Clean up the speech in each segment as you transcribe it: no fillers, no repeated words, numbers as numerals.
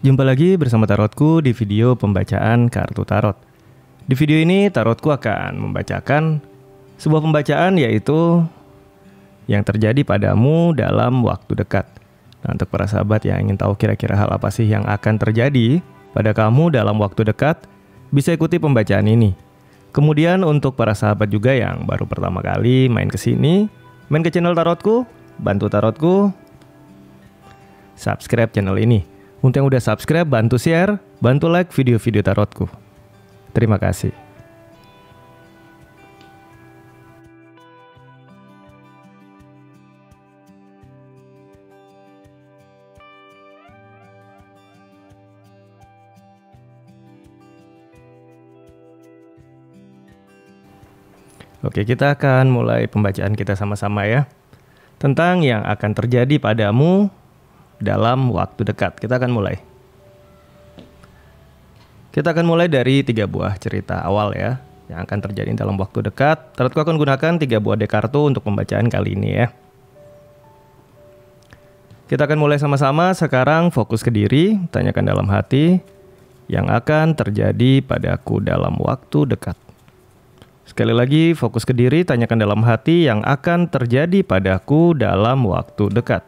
Jumpa lagi bersama Tarotku di video pembacaan kartu tarot. Di video ini Tarotku akan membacakan sebuah pembacaan, yaitu yang terjadi padamu dalam waktu dekat. Nah, untuk para sahabat yang ingin tahu kira-kira hal apa sih yang akan terjadi pada kamu dalam waktu dekat, bisa ikuti pembacaan ini. Kemudian untuk para sahabat juga yang baru pertama kali main ke sini, main ke channel Tarotku, bantu Tarotku subscribe channel ini. Untuk yang udah subscribe, bantu share, bantu like video-video Tarotku. Terima kasih. Oke, kita akan mulai pembacaan kita sama-sama ya. Tentang yang akan terjadi padamu dalam waktu dekat. Kita akan mulai. Kita akan mulai dari 3 buah cerita awal ya, yang akan terjadi dalam waktu dekat. Tarotku akan gunakan 3 buah deck kartu untuk pembacaan kali ini ya. Kita akan mulai sama-sama. Sekarang fokus ke diri, tanyakan dalam hati yang akan terjadi padaku dalam waktu dekat. Sekali lagi, fokus ke diri, tanyakan dalam hati yang akan terjadi padaku dalam waktu dekat.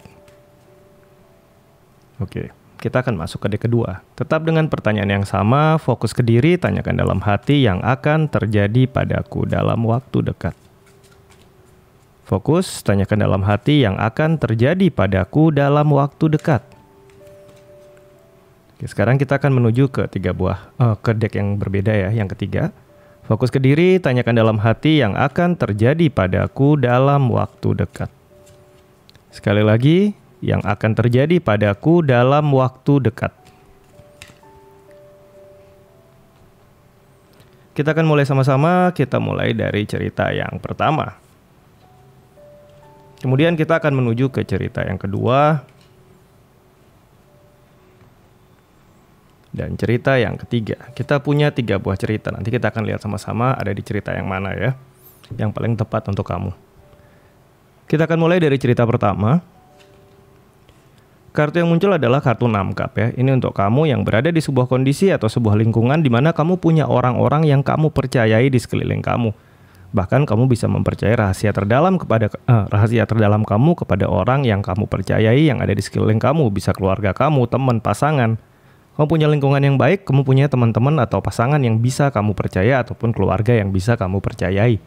Oke, kita akan masuk ke deck kedua. Tetap dengan pertanyaan yang sama, fokus ke diri, tanyakan dalam hati yang akan terjadi padaku dalam waktu dekat. Fokus, tanyakan dalam hati yang akan terjadi padaku dalam waktu dekat. Oke, sekarang kita akan menuju ke ke deck yang berbeda ya, yang ketiga. Fokus ke diri, tanyakan dalam hati yang akan terjadi padaku dalam waktu dekat. Sekali lagi, yang akan terjadi padaku dalam waktu dekat. Kita akan mulai sama-sama. Kita mulai dari cerita yang pertama. Kemudian kita akan menuju ke cerita yang kedua. Dan cerita yang ketiga. Kita punya 3 buah cerita. Nanti kita akan lihat sama-sama ada di cerita yang mana ya, yang paling tepat untuk kamu. Kita akan mulai dari cerita pertama. Kartu yang muncul adalah kartu 6 cup ya. Ini untuk kamu yang berada di sebuah kondisi atau sebuah lingkungan di mana kamu punya orang-orang yang kamu percayai di sekeliling kamu. Bahkan kamu bisa mempercayai rahasia terdalam kamu kepada orang yang kamu percayai yang ada di sekeliling kamu. Bisa keluarga kamu, teman, pasangan. Kamu punya lingkungan yang baik, kamu punya teman-teman atau pasangan yang bisa kamu percaya ataupun keluarga yang bisa kamu percayai.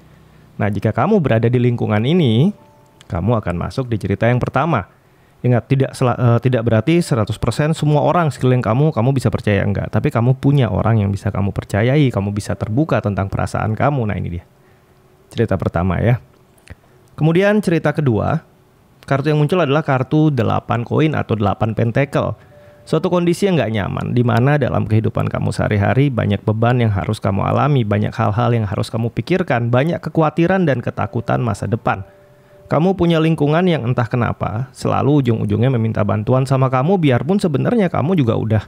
Nah, jika kamu berada di lingkungan ini, kamu akan masuk di cerita yang pertama. Ingat, tidak berarti 100% semua orang sekeliling kamu bisa percaya, enggak. Tapi kamu punya orang yang bisa kamu percayai, kamu bisa terbuka tentang perasaan kamu. Nah, ini dia cerita pertama ya. Kemudian cerita kedua, kartu yang muncul adalah kartu 8 koin atau 8 pentakel. Suatu kondisi yang nggak nyaman, di mana dalam kehidupan kamu sehari-hari banyak beban yang harus kamu alami, banyak hal-hal yang harus kamu pikirkan, banyak kekhawatiran dan ketakutan masa depan. Kamu punya lingkungan yang entah kenapa selalu ujung-ujungnya meminta bantuan sama kamu, biarpun sebenarnya kamu juga udah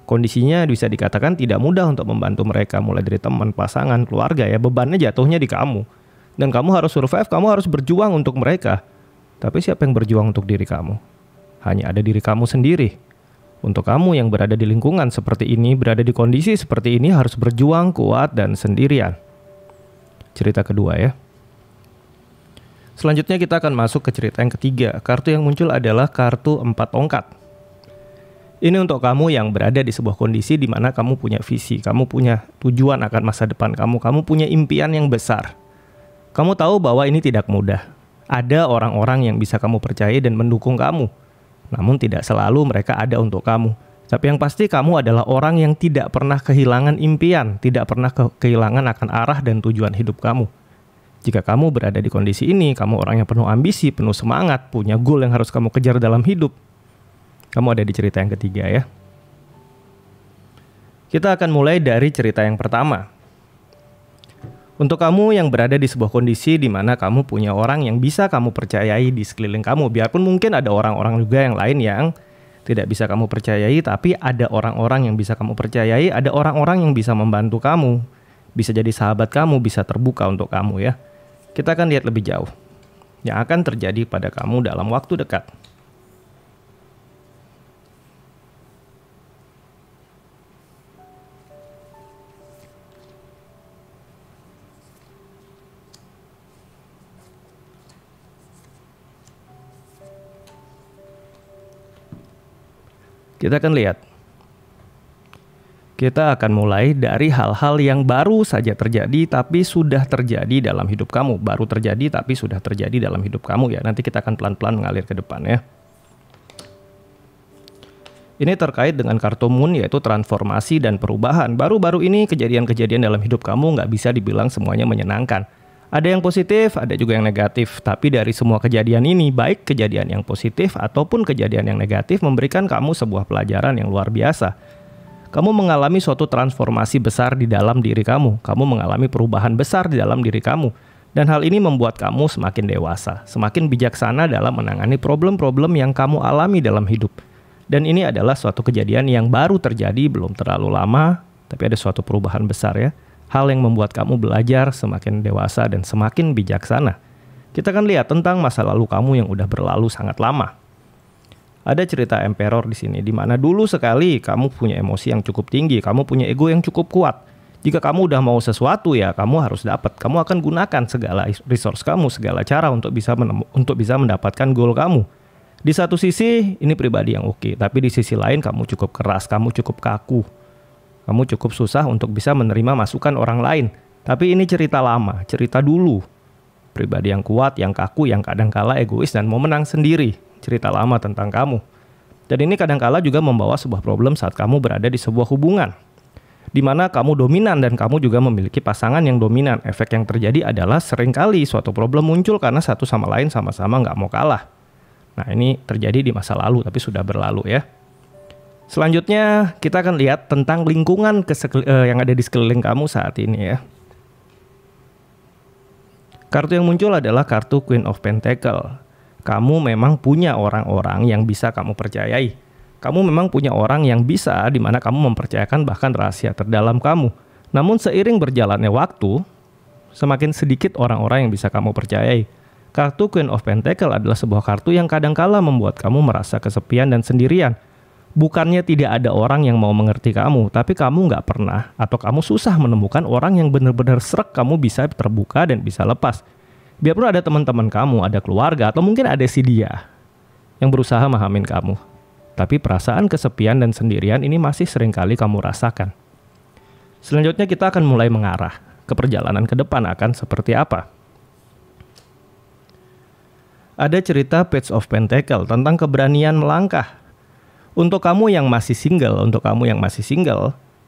kondisinya bisa dikatakan tidak mudah untuk membantu mereka, mulai dari teman, pasangan, keluarga ya, bebannya jatuhnya di kamu. Dan kamu harus survive, kamu harus berjuang untuk mereka. Tapi siapa yang berjuang untuk diri kamu? Hanya ada diri kamu sendiri. Untuk kamu yang berada di lingkungan seperti ini, berada di kondisi seperti ini, harus berjuang kuat dan sendirian. Cerita kedua ya. Selanjutnya kita akan masuk ke cerita yang ketiga. Kartu yang muncul adalah kartu 4 tongkat. Ini untuk kamu yang berada di sebuah kondisi di mana kamu punya visi, kamu punya tujuan akan masa depan kamu punya impian yang besar. Kamu tahu bahwa ini tidak mudah. Ada orang-orang yang bisa kamu percaya dan mendukung kamu. Namun tidak selalu mereka ada untuk kamu. Tapi yang pasti kamu adalah orang yang tidak pernah kehilangan impian, tidak pernah kehilangan akan arah dan tujuan hidup kamu. Jika kamu berada di kondisi ini, kamu orang yang penuh ambisi, penuh semangat, punya goal yang harus kamu kejar dalam hidup. Kamu ada di cerita yang ketiga ya. Kita akan mulai dari cerita yang pertama. Untuk kamu yang berada di sebuah kondisi di mana kamu punya orang yang bisa kamu percayai di sekeliling kamu. Biarpun mungkin ada orang-orang juga yang lain yang tidak bisa kamu percayai, tapi ada orang-orang yang bisa kamu percayai, ada orang-orang yang bisa membantu kamu. Bisa jadi sahabat kamu, bisa terbuka untuk kamu ya. Kita akan lihat lebih jauh yang akan terjadi pada kamu dalam waktu dekat. Kita akan lihat. Kita akan mulai dari hal-hal yang baru saja terjadi tapi sudah terjadi dalam hidup kamu. Baru terjadi tapi sudah terjadi dalam hidup kamu ya. Nanti kita akan pelan-pelan mengalir ke depan ya. Ini terkait dengan kartu Moon, yaitu transformasi dan perubahan. Baru-baru ini kejadian-kejadian dalam hidup kamu nggak bisa dibilang semuanya menyenangkan. Ada yang positif, ada juga yang negatif. Tapi dari semua kejadian ini, baik kejadian yang positif ataupun kejadian yang negatif memberikan kamu sebuah pelajaran yang luar biasa. Kamu mengalami suatu transformasi besar di dalam diri kamu. Kamu mengalami perubahan besar di dalam diri kamu. Dan hal ini membuat kamu semakin dewasa, semakin bijaksana dalam menangani problem-problem yang kamu alami dalam hidup. Dan ini adalah suatu kejadian yang baru terjadi, belum terlalu lama, tapi ada suatu perubahan besar ya. Hal yang membuat kamu belajar semakin dewasa dan semakin bijaksana. Kita akan lihat tentang masa lalu kamu yang udah berlalu sangat lama. Ada cerita Emperor di sini, di mana dulu sekali kamu punya emosi yang cukup tinggi, kamu punya ego yang cukup kuat. Jika kamu udah mau sesuatu ya, kamu harus dapat. Kamu akan gunakan segala resource kamu, segala cara untuk bisa mendapatkan goal kamu. Di satu sisi ini pribadi yang oke, tapi di sisi lain kamu cukup keras, kamu cukup kaku. Kamu cukup susah untuk bisa menerima masukan orang lain. Tapi ini cerita lama, cerita dulu. Pribadi yang kuat, yang kaku, yang kadangkala egois dan mau menang sendiri. Cerita lama tentang kamu. Dan ini kadangkala juga membawa sebuah problem saat kamu berada di sebuah hubungan, di mana kamu dominan dan kamu juga memiliki pasangan yang dominan. Efek yang terjadi adalah seringkali suatu problem muncul karena satu sama lain sama-sama nggak mau kalah. Nah, ini terjadi di masa lalu, tapi sudah berlalu ya. Selanjutnya, kita akan lihat tentang lingkungan yang ada di sekeliling kamu saat ini ya. Kartu yang muncul adalah kartu Queen of Pentacle. Kamu memang punya orang-orang yang bisa kamu percayai. Kamu memang punya orang yang bisa di mana kamu mempercayakan bahkan rahasia terdalam kamu. Namun seiring berjalannya waktu, semakin sedikit orang-orang yang bisa kamu percayai. Kartu Queen of Pentacle adalah sebuah kartu yang kadangkala membuat kamu merasa kesepian dan sendirian. Bukannya tidak ada orang yang mau mengerti kamu, tapi kamu nggak pernah atau kamu susah menemukan orang yang benar-benar srek kamu bisa terbuka dan bisa lepas. Biarpun ada teman-teman kamu, ada keluarga, atau mungkin ada si dia yang berusaha memahamin kamu. Tapi perasaan kesepian dan sendirian ini masih seringkali kamu rasakan. Selanjutnya kita akan mulai mengarah ke perjalanan ke depan akan seperti apa. Ada cerita Page of Pentacle tentang keberanian melangkah. Untuk kamu yang masih single,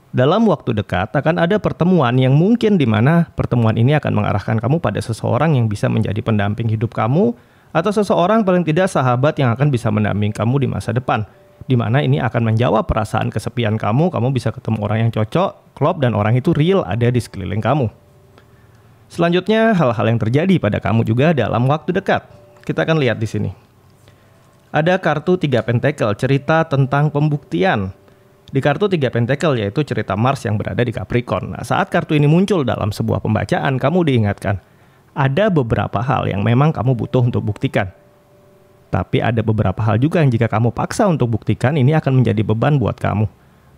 dalam waktu dekat akan ada pertemuan yang mungkin di mana pertemuan ini akan mengarahkan kamu pada seseorang yang bisa menjadi pendamping hidup kamu, atau seseorang paling tidak sahabat yang akan bisa mendamping kamu di masa depan. Di mana ini akan menjawab perasaan kesepian kamu bisa ketemu orang yang cocok, klop, dan orang itu real ada di sekeliling kamu. Selanjutnya, hal-hal yang terjadi pada kamu juga dalam waktu dekat. Kita akan lihat di sini. Ada kartu 3 Pentacle, cerita tentang pembuktian. Di kartu 3 Pentacle yaitu cerita Mars yang berada di Capricorn. Nah, saat kartu ini muncul dalam sebuah pembacaan, kamu diingatkan. Ada beberapa hal yang memang kamu butuh untuk buktikan. Tapi ada beberapa hal juga yang jika kamu paksa untuk buktikan, ini akan menjadi beban buat kamu.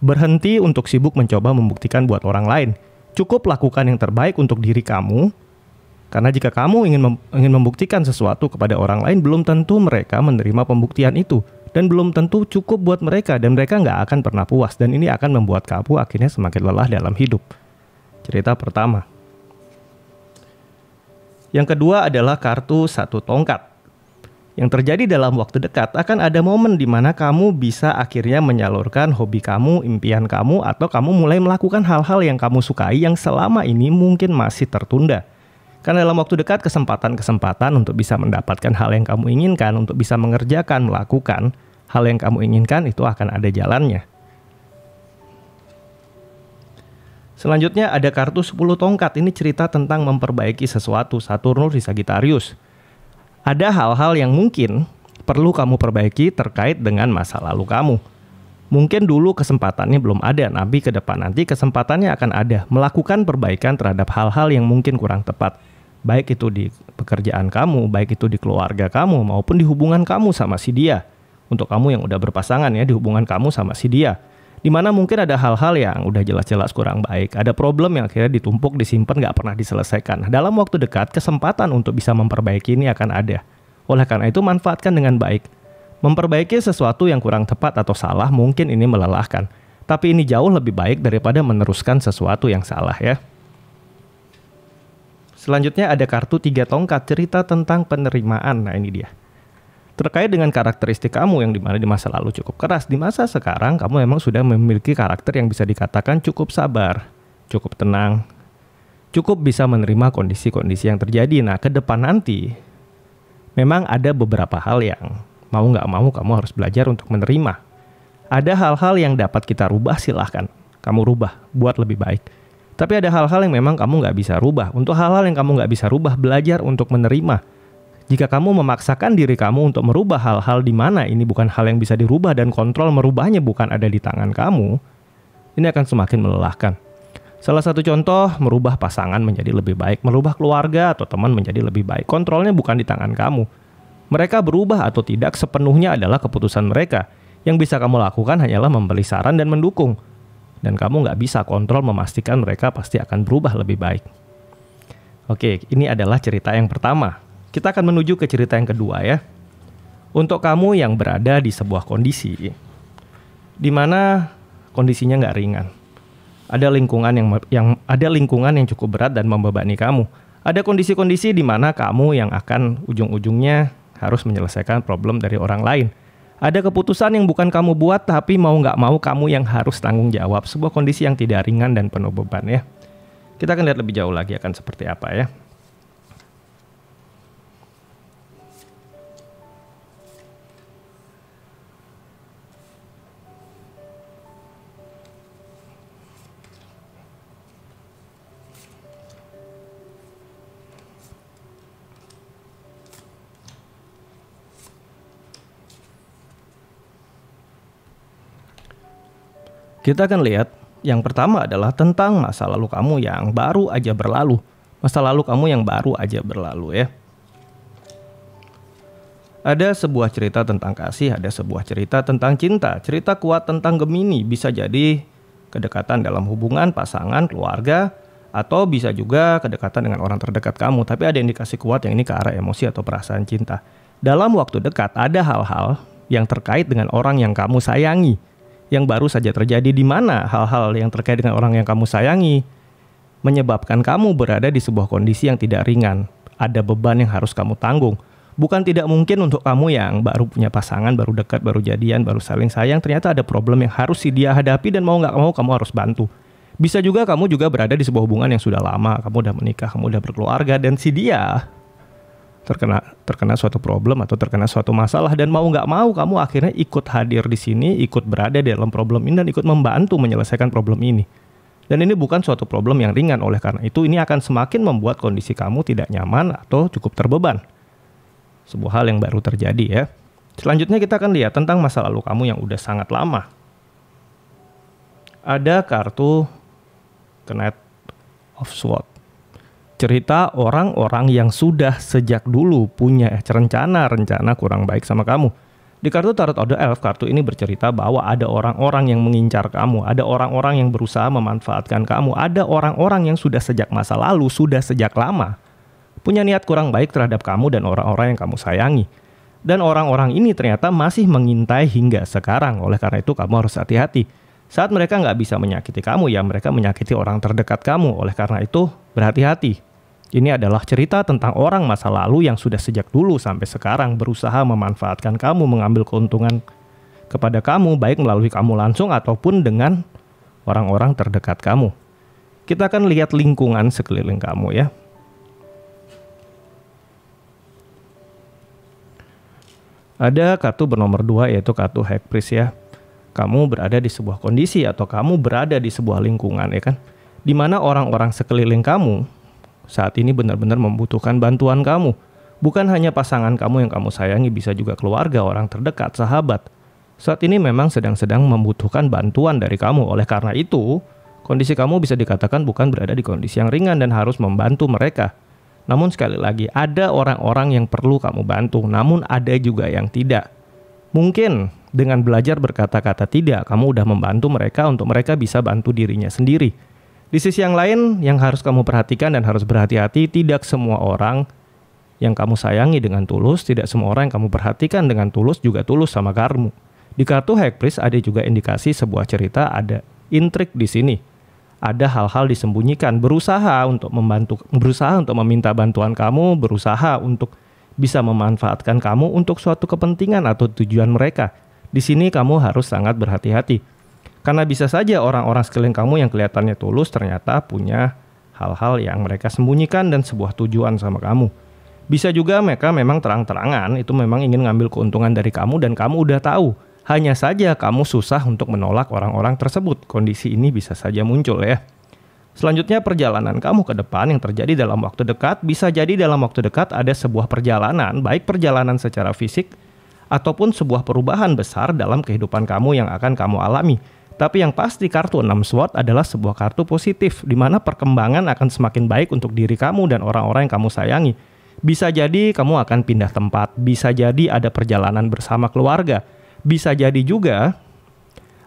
Berhenti untuk sibuk mencoba membuktikan buat orang lain. Cukup lakukan yang terbaik untuk diri kamu. Karena jika kamu ingin membuktikan sesuatu kepada orang lain, belum tentu mereka menerima pembuktian itu. Dan belum tentu cukup buat mereka, dan mereka nggak akan pernah puas. Dan ini akan membuat kamu akhirnya semakin lelah dalam hidup. Cerita pertama. Yang kedua adalah kartu 1 tongkat. Yang terjadi dalam waktu dekat akan ada momen di mana kamu bisa akhirnya menyalurkan hobi kamu, impian kamu, atau kamu mulai melakukan hal-hal yang kamu sukai yang selama ini mungkin masih tertunda. Karena dalam waktu dekat kesempatan-kesempatan untuk bisa mendapatkan hal yang kamu inginkan, untuk bisa mengerjakan, melakukan hal yang kamu inginkan itu akan ada jalannya. Selanjutnya ada kartu 10 tongkat. Ini cerita tentang memperbaiki sesuatu, Saturnus di Sagittarius. Ada hal-hal yang mungkin perlu kamu perbaiki terkait dengan masa lalu kamu. Mungkin dulu kesempatannya belum ada, tapi ke depan nanti kesempatannya akan ada. Melakukan perbaikan terhadap hal-hal yang mungkin kurang tepat. Baik itu di pekerjaan kamu, baik itu di keluarga kamu, maupun di hubungan kamu sama si dia. Untuk kamu yang udah berpasangan ya, di hubungan kamu sama si dia. Dimana mungkin ada hal-hal yang udah jelas-jelas kurang baik. Ada problem yang akhirnya ditumpuk, disimpan, gak pernah diselesaikan. Dalam waktu dekat, kesempatan untuk bisa memperbaiki ini akan ada. Oleh karena itu, manfaatkan dengan baik. Memperbaiki sesuatu yang kurang tepat atau salah mungkin ini melelahkan, tapi ini jauh lebih baik daripada meneruskan sesuatu yang salah ya. Selanjutnya ada kartu 3 tongkat, cerita tentang penerimaan. Nah ini dia. Terkait dengan karakteristik kamu yang dimana di masa lalu cukup keras, di masa sekarang kamu memang sudah memiliki karakter yang bisa dikatakan cukup sabar, cukup tenang, cukup bisa menerima kondisi-kondisi yang terjadi. Nah ke depan nanti, memang ada beberapa hal yang mau nggak mau kamu harus belajar untuk menerima. Ada hal-hal yang dapat kita rubah, silahkan kamu rubah buat lebih baik. Tapi ada hal-hal yang memang kamu nggak bisa rubah. Untuk hal-hal yang kamu nggak bisa rubah, belajar untuk menerima. Jika kamu memaksakan diri kamu untuk merubah hal-hal di mana ini bukan hal yang bisa dirubah dan kontrol merubahnya bukan ada di tangan kamu, ini akan semakin melelahkan. Salah satu contoh, merubah pasangan menjadi lebih baik, merubah keluarga atau teman menjadi lebih baik. Kontrolnya bukan di tangan kamu. Mereka berubah atau tidak sepenuhnya adalah keputusan mereka. Yang bisa kamu lakukan hanyalah memberi saran dan mendukung. Dan kamu nggak bisa kontrol memastikan mereka pasti akan berubah lebih baik. Oke, ini adalah cerita yang pertama. Kita akan menuju ke cerita yang kedua ya. Untuk kamu yang berada di sebuah kondisi di mana kondisinya nggak ringan. Ada lingkungan yang cukup berat dan membebani kamu. Ada kondisi-kondisi di mana kamu yang akan ujung-ujungnya harus menyelesaikan problem dari orang lain. Ada keputusan yang bukan kamu buat, tapi mau nggak mau kamu yang harus tanggung jawab. Sebuah kondisi yang tidak ringan dan penuh beban ya. Kita akan lihat lebih jauh lagi akan seperti apa ya. Kita akan lihat yang pertama adalah tentang masa lalu kamu yang baru aja berlalu. Masa lalu kamu yang baru aja berlalu ya. Ada sebuah cerita tentang kasih, ada sebuah cerita tentang cinta. Cerita kuat tentang Gemini bisa jadi kedekatan dalam hubungan, pasangan, keluarga, atau bisa juga kedekatan dengan orang terdekat kamu. Tapi ada indikasi kuat yang ini ke arah emosi atau perasaan cinta. Dalam waktu dekat ada hal-hal yang terkait dengan orang yang kamu sayangi, yang baru saja terjadi, di mana hal-hal yang terkait dengan orang yang kamu sayangi menyebabkan kamu berada di sebuah kondisi yang tidak ringan. Ada beban yang harus kamu tanggung. Bukan tidak mungkin untuk kamu yang baru punya pasangan, baru dekat, baru jadian, baru saling sayang, ternyata ada problem yang harus dia hadapi dan mau nggak mau kamu harus bantu. Bisa juga kamu juga berada di sebuah hubungan yang sudah lama, kamu udah menikah, kamu udah berkeluarga, dan si dia terkena suatu problem atau terkena suatu masalah, dan mau nggak mau kamu akhirnya ikut hadir di sini, ikut berada di dalam problem ini dan ikut membantu menyelesaikan problem ini. Dan ini bukan suatu problem yang ringan, oleh karena itu ini akan semakin membuat kondisi kamu tidak nyaman atau cukup terbeban. Sebuah hal yang baru terjadi ya. Selanjutnya kita akan lihat tentang masa lalu kamu yang udah sangat lama. Ada kartu Knight of Swords. Cerita orang-orang yang sudah sejak dulu punya rencana kurang baik sama kamu. Di kartu Tarot of the Elf, kartu ini bercerita bahwa ada orang-orang yang mengincar kamu, ada orang-orang yang berusaha memanfaatkan kamu, ada orang-orang yang sudah sejak masa lalu, sudah sejak lama punya niat kurang baik terhadap kamu dan orang-orang yang kamu sayangi. Dan orang-orang ini ternyata masih mengintai hingga sekarang. Oleh karena itu kamu harus hati-hati. Saat mereka nggak bisa menyakiti kamu, ya mereka menyakiti orang terdekat kamu. Oleh karena itu berhati-hati. Ini adalah cerita tentang orang masa lalu yang sudah sejak dulu sampai sekarang berusaha memanfaatkan kamu, mengambil keuntungan kepada kamu, baik melalui kamu langsung ataupun dengan orang-orang terdekat kamu. Kita akan lihat lingkungan sekeliling kamu ya. Ada kartu bernomor 2 yaitu kartu High Priest ya. Kamu berada di sebuah kondisi atau kamu berada di sebuah lingkungan ya kan, di mana orang-orang sekeliling kamu saat ini benar-benar membutuhkan bantuan kamu. Bukan hanya pasangan kamu yang kamu sayangi, bisa juga keluarga, orang terdekat, sahabat. Saat ini memang sedang membutuhkan bantuan dari kamu. Oleh karena itu, kondisi kamu bisa dikatakan bukan berada di kondisi yang ringan dan harus membantu mereka. Namun sekali lagi, ada orang-orang yang perlu kamu bantu, namun ada juga yang tidak. Mungkin dengan belajar berkata-kata tidak, kamu udah membantu mereka untuk mereka bisa bantu dirinya sendiri. Di sisi yang lain, yang harus kamu perhatikan dan harus berhati-hati, tidak semua orang yang kamu sayangi dengan tulus, tidak semua orang yang kamu perhatikan dengan tulus juga tulus sama kamu. Di kartu High Priest ada juga indikasi sebuah cerita, ada intrik di sini. Ada hal-hal disembunyikan, berusaha untuk meminta bantuan kamu, berusaha untuk bisa memanfaatkan kamu untuk suatu kepentingan atau tujuan mereka. Di sini kamu harus sangat berhati-hati. Karena bisa saja orang-orang sekeliling kamu yang kelihatannya tulus ternyata punya hal-hal yang mereka sembunyikan dan sebuah tujuan sama kamu. Bisa juga mereka memang terang-terangan itu memang ingin ngambil keuntungan dari kamu dan kamu udah tahu. Hanya saja kamu susah untuk menolak orang-orang tersebut. Kondisi ini bisa saja muncul ya. Selanjutnya perjalanan kamu ke depan yang terjadi dalam waktu dekat. Bisa jadi dalam waktu dekat ada sebuah perjalanan, baik perjalanan secara fisik ataupun sebuah perubahan besar dalam kehidupan kamu yang akan kamu alami. Tapi yang pasti kartu 6 Sword adalah sebuah kartu positif, di mana perkembangan akan semakin baik untuk diri kamu dan orang-orang yang kamu sayangi. Bisa jadi kamu akan pindah tempat, bisa jadi ada perjalanan bersama keluarga. Bisa jadi juga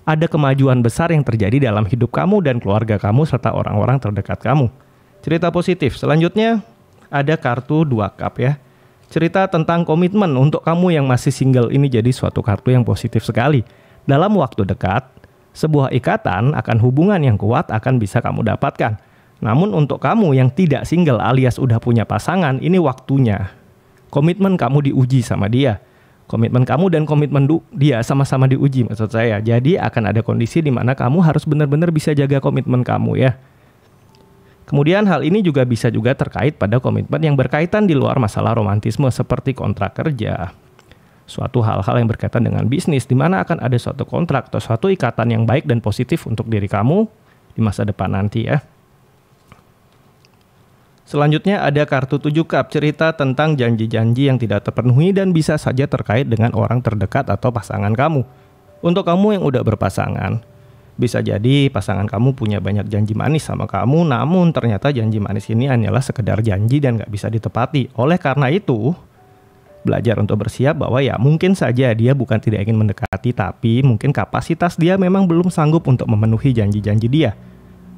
ada kemajuan besar yang terjadi dalam hidup kamu dan keluarga kamu serta orang-orang terdekat kamu. Cerita positif. Selanjutnya ada kartu 2 cup ya. Cerita tentang komitmen untuk kamu yang masih single ini jadi suatu kartu yang positif sekali. Dalam waktu dekat, sebuah ikatan akan hubungan yang kuat akan bisa kamu dapatkan. Namun untuk kamu yang tidak single alias udah punya pasangan, ini waktunya. Komitmen kamu diuji sama dia. Komitmen kamu dan komitmen dia sama-sama diuji maksud saya. Jadi akan ada kondisi di mana kamu harus benar-benar bisa jaga komitmen kamu ya. Kemudian hal ini juga bisa juga terkait pada komitmen yang berkaitan di luar masalah romantisme seperti kontrak kerja. Suatu hal-hal yang berkaitan dengan bisnis di mana akan ada suatu kontrak atau suatu ikatan yang baik dan positif untuk diri kamu di masa depan nanti ya. Selanjutnya ada kartu 7 cup, cerita tentang janji-janji yang tidak terpenuhi dan bisa saja terkait dengan orang terdekat atau pasangan kamu. Untuk kamu yang udah berpasangan, bisa jadi pasangan kamu punya banyak janji manis sama kamu, namun ternyata janji manis ini hanyalah sekedar janji dan gak bisa ditepati. Oleh karena itu, belajar untuk bersiap bahwa ya mungkin saja dia bukan tidak ingin mendekati, tapi mungkin kapasitas dia memang belum sanggup untuk memenuhi janji-janji dia.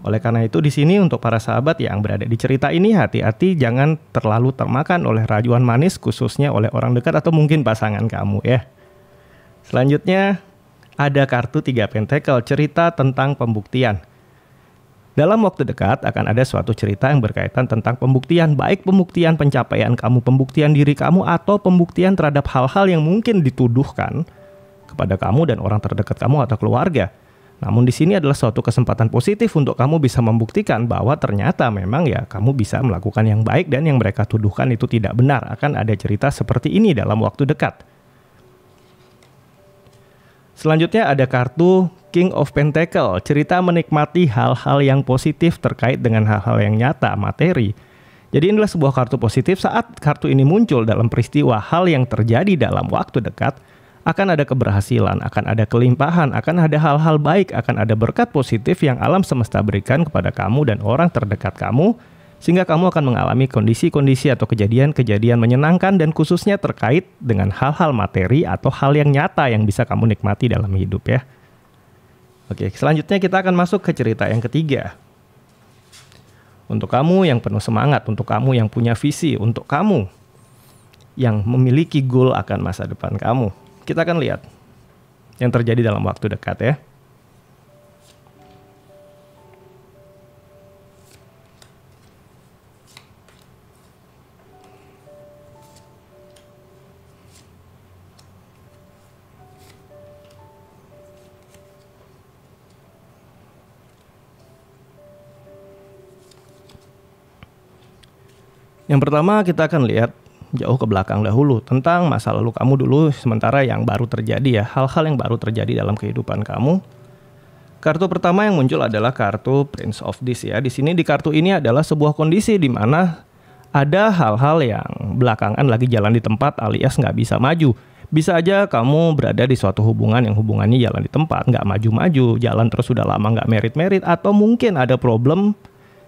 Oleh karena itu di sini untuk para sahabat yang berada di cerita ini hati-hati jangan terlalu termakan oleh rayuan manis khususnya oleh orang dekat atau mungkin pasangan kamu ya. Selanjutnya ada kartu 3 pentakel, cerita tentang pembuktian. Dalam waktu dekat akan ada suatu cerita yang berkaitan tentang pembuktian, baik pembuktian pencapaian kamu, pembuktian diri kamu atau pembuktian terhadap hal-hal yang mungkin dituduhkan kepada kamu dan orang terdekat kamu atau keluarga. Namun di sini adalah suatu kesempatan positif untuk kamu bisa membuktikan bahwa ternyata memang ya kamu bisa melakukan yang baik dan yang mereka tuduhkan itu tidak benar. Akan ada cerita seperti ini dalam waktu dekat. Selanjutnya ada kartu King of Pentacle, cerita menikmati hal-hal yang positif terkait dengan hal-hal yang nyata, materi. Jadi inilah sebuah kartu positif saat kartu ini muncul dalam peristiwa hal yang terjadi dalam waktu dekat. Akan ada keberhasilan, akan ada kelimpahan, akan ada hal-hal baik, akan ada berkat positif yang alam semesta berikan kepada kamu dan orang terdekat kamu, sehingga kamu akan mengalami kondisi-kondisi atau kejadian-kejadian menyenangkan dan khususnya terkait dengan hal-hal materi atau hal yang nyata yang bisa kamu nikmati dalam hidup ya. Oke, selanjutnya kita akan masuk ke cerita yang ketiga. Untuk kamu yang penuh semangat, untuk kamu yang punya visi, untuk kamu yang memiliki goal akan masa depan kamu. Kita akan lihat yang terjadi dalam waktu dekat ya. Yang pertama kita akan lihat jauh ke belakang dahulu tentang masa lalu kamu dulu sementara yang baru terjadi ya, hal-hal yang baru terjadi dalam kehidupan kamu. Kartu pertama yang muncul adalah kartu Prince of Discs ya. Di sini di kartu ini adalah sebuah kondisi di mana ada hal-hal yang belakangan lagi jalan di tempat alias nggak bisa maju. Bisa aja kamu berada di suatu hubungan yang hubungannya jalan di tempat, nggak maju-maju, jalan terus sudah lama nggak merit-merit, atau mungkin ada problem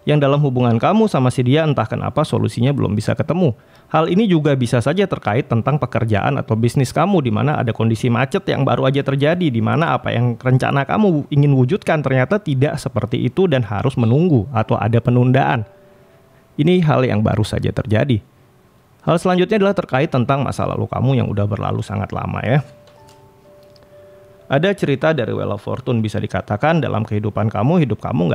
yang dalam hubungan kamu sama si dia entah kenapa solusinya belum bisa ketemu. Hal ini juga bisa saja terkait tentang pekerjaan atau bisnis kamu di mana ada kondisi macet yang baru aja terjadi, di mana apa yang rencana kamu ingin wujudkan ternyata tidak seperti itu dan harus menunggu atau ada penundaan. Ini hal yang baru saja terjadi. Hal selanjutnya adalah terkait tentang masa lalu kamu yang udah berlalu sangat lama ya. Ada cerita dari Wheel of Fortune, bisa dikatakan dalam kehidupan kamu, hidup kamu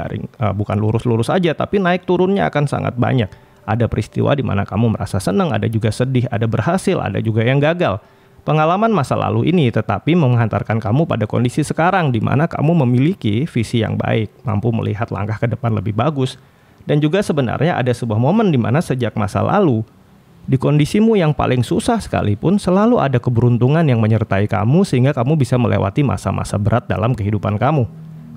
bukan lurus-lurus aja, tapi naik turunnya akan sangat banyak. Ada peristiwa di mana kamu merasa senang, ada juga sedih, ada berhasil, ada juga yang gagal. Pengalaman masa lalu ini tetapi menghantarkan kamu pada kondisi sekarang di mana kamu memiliki visi yang baik, mampu melihat langkah ke depan lebih bagus. Dan juga sebenarnya ada sebuah momen di mana sejak masa lalu, di kondisimu yang paling susah sekalipun selalu ada keberuntungan yang menyertai kamu sehingga kamu bisa melewati masa-masa berat dalam kehidupan kamu.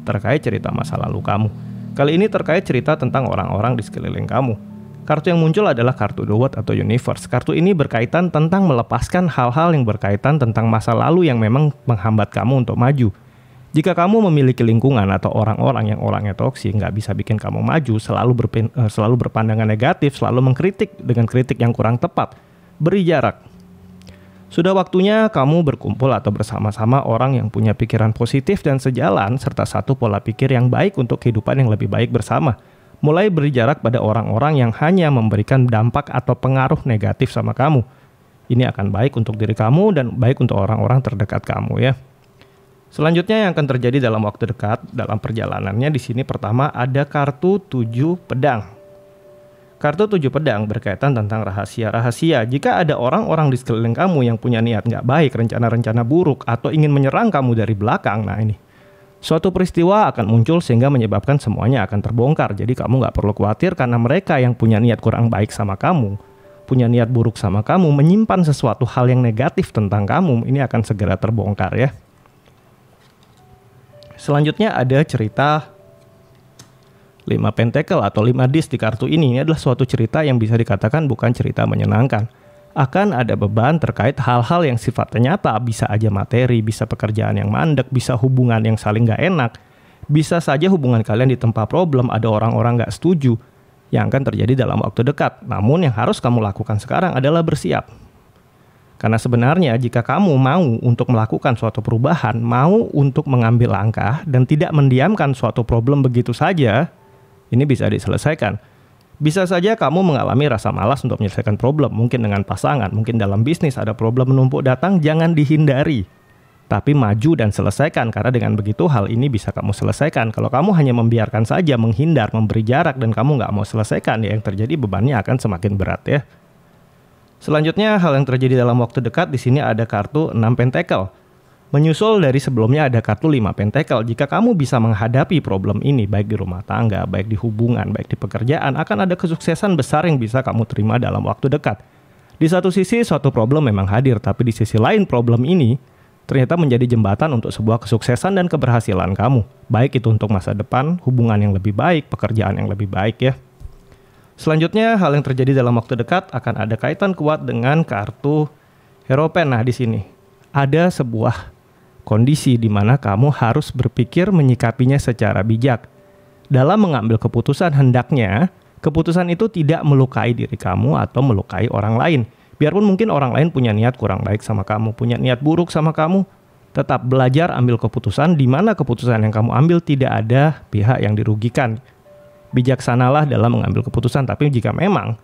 Terkait cerita masa lalu kamu. Kali ini terkait cerita tentang orang-orang di sekeliling kamu. Kartu yang muncul adalah kartu The World atau Universe. Kartu ini berkaitan tentang melepaskan hal-hal yang berkaitan tentang masa lalu yang memang menghambat kamu untuk maju. Jika kamu memiliki lingkungan atau orang-orang yang orangnya toksik, nggak bisa bikin kamu maju, selalu berpandangan negatif, selalu mengkritik dengan kritik yang kurang tepat, beri jarak. Sudah waktunya kamu berkumpul atau bersama-sama orang yang punya pikiran positif dan sejalan, serta satu pola pikir yang baik untuk kehidupan yang lebih baik bersama. Mulai beri jarak pada orang-orang yang hanya memberikan dampak atau pengaruh negatif sama kamu. Ini akan baik untuk diri kamu dan baik untuk orang-orang terdekat kamu ya. Selanjutnya yang akan terjadi dalam waktu dekat dalam perjalanannya di sini pertama ada kartu 7 pedang. Kartu 7 pedang berkaitan tentang rahasia-rahasia. Jika ada orang-orang di sekeliling kamu yang punya niat nggak baik, rencana-rencana buruk, atau ingin menyerang kamu dari belakang, nah ini. Suatu peristiwa akan muncul sehingga menyebabkan semuanya akan terbongkar. Jadi kamu nggak perlu khawatir karena mereka yang punya niat kurang baik sama kamu, punya niat buruk sama kamu, menyimpan sesuatu hal yang negatif tentang kamu, ini akan segera terbongkar ya. Selanjutnya ada cerita 5 pentacle atau 5 dis di kartu ini. Ini adalah suatu cerita yang bisa dikatakan bukan cerita menyenangkan. Akan ada beban terkait hal-hal yang sifatnya nyata, bisa aja materi, bisa pekerjaan yang mandek, bisa hubungan yang saling gak enak. Bisa saja hubungan kalian ditempa problem, ada orang-orang gak setuju yang akan terjadi dalam waktu dekat. Namun yang harus kamu lakukan sekarang adalah bersiap. Karena sebenarnya jika kamu mau untuk melakukan suatu perubahan, mau untuk mengambil langkah dan tidak mendiamkan suatu problem begitu saja, ini bisa diselesaikan. Bisa saja kamu mengalami rasa malas untuk menyelesaikan problem, mungkin dengan pasangan, mungkin dalam bisnis ada problem menumpuk datang, jangan dihindari. Tapi maju dan selesaikan, karena dengan begitu hal ini bisa kamu selesaikan. Kalau kamu hanya membiarkan saja, menghindar, memberi jarak, dan kamu nggak mau selesaikan, ya yang terjadi bebannya akan semakin berat ya. Selanjutnya hal yang terjadi dalam waktu dekat di sini ada kartu 6 pentacle. Menyusul dari sebelumnya ada kartu 5 pentacle. Jika kamu bisa menghadapi problem ini baik di rumah tangga, baik di hubungan, baik di pekerjaan, akan ada kesuksesan besar yang bisa kamu terima dalam waktu dekat. Di satu sisi suatu problem memang hadir, tapi di sisi lain problem ini ternyata menjadi jembatan untuk sebuah kesuksesan dan keberhasilan kamu. Baik itu untuk masa depan, hubungan yang lebih baik, pekerjaan yang lebih baik ya. Selanjutnya, hal yang terjadi dalam waktu dekat akan ada kaitan kuat dengan kartu Hierophant. Nah, di sini ada sebuah kondisi di mana kamu harus berpikir menyikapinya secara bijak. Dalam mengambil keputusan, hendaknya keputusan itu tidak melukai diri kamu atau melukai orang lain. Biarpun mungkin orang lain punya niat kurang baik sama kamu, punya niat buruk sama kamu, tetap belajar ambil keputusan di mana keputusan yang kamu ambil tidak ada pihak yang dirugikan. Bijaksanalah dalam mengambil keputusan, tapi jika memang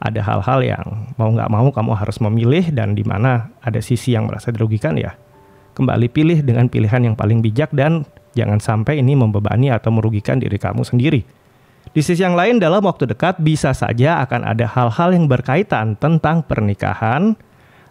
ada hal-hal yang mau nggak mau kamu harus memilih dan di mana ada sisi yang merasa dirugikan ya, kembali pilih dengan pilihan yang paling bijak dan jangan sampai ini membebani atau merugikan diri kamu sendiri. Di sisi yang lain dalam waktu dekat bisa saja akan ada hal-hal yang berkaitan tentang pernikahan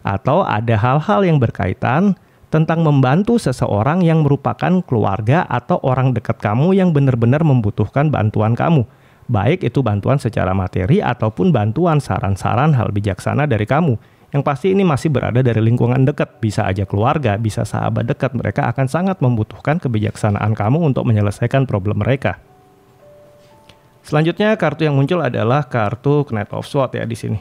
atau ada hal-hal yang berkaitan tentang membantu seseorang yang merupakan keluarga atau orang dekat kamu yang benar-benar membutuhkan bantuan kamu. Baik itu bantuan secara materi ataupun bantuan saran-saran hal bijaksana dari kamu. Yang pasti ini masih berada dari lingkungan dekat. Bisa aja keluarga, bisa sahabat dekat. Mereka akan sangat membutuhkan kebijaksanaan kamu untuk menyelesaikan problem mereka. Selanjutnya kartu yang muncul adalah kartu Knight of Swords ya di sini.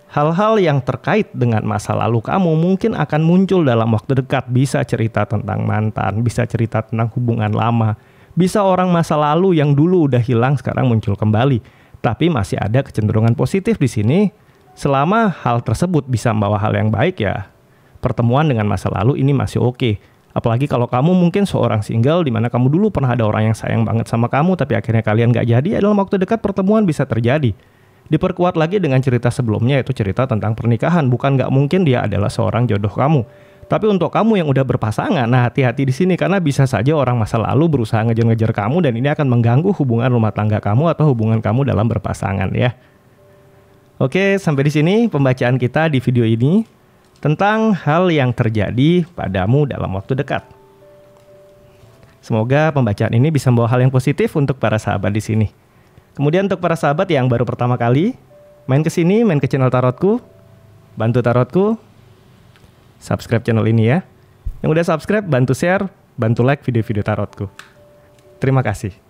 Hal-hal yang terkait dengan masa lalu kamu mungkin akan muncul dalam waktu dekat. Bisa cerita tentang mantan, bisa cerita tentang hubungan lama, bisa orang masa lalu yang dulu udah hilang sekarang muncul kembali. Tapi masih ada kecenderungan positif di sini. Selama hal tersebut bisa membawa hal yang baik ya, pertemuan dengan masa lalu ini masih oke. Apalagi kalau kamu mungkin seorang single di mana kamu dulu pernah ada orang yang sayang banget sama kamu tapi akhirnya kalian gak jadi, ya dalam waktu dekat pertemuan bisa terjadi. Diperkuat lagi dengan cerita sebelumnya, yaitu cerita tentang pernikahan. Bukan nggak mungkin dia adalah seorang jodoh kamu. Tapi untuk kamu yang udah berpasangan, nah hati-hati di sini karena bisa saja orang masa lalu berusaha ngejar-ngejar kamu dan ini akan mengganggu hubungan rumah tangga kamu atau hubungan kamu dalam berpasangan ya. Oke, sampai di sini pembacaan kita di video ini tentang hal yang terjadi padamu dalam waktu dekat. Semoga pembacaan ini bisa membawa hal yang positif untuk para sahabat di sini. Kemudian untuk para sahabat yang baru pertama kali main ke sini, main ke channel Tarotku, bantu Tarotku, subscribe channel ini ya. Yang udah subscribe, bantu share, bantu like video-video Tarotku. Terima kasih.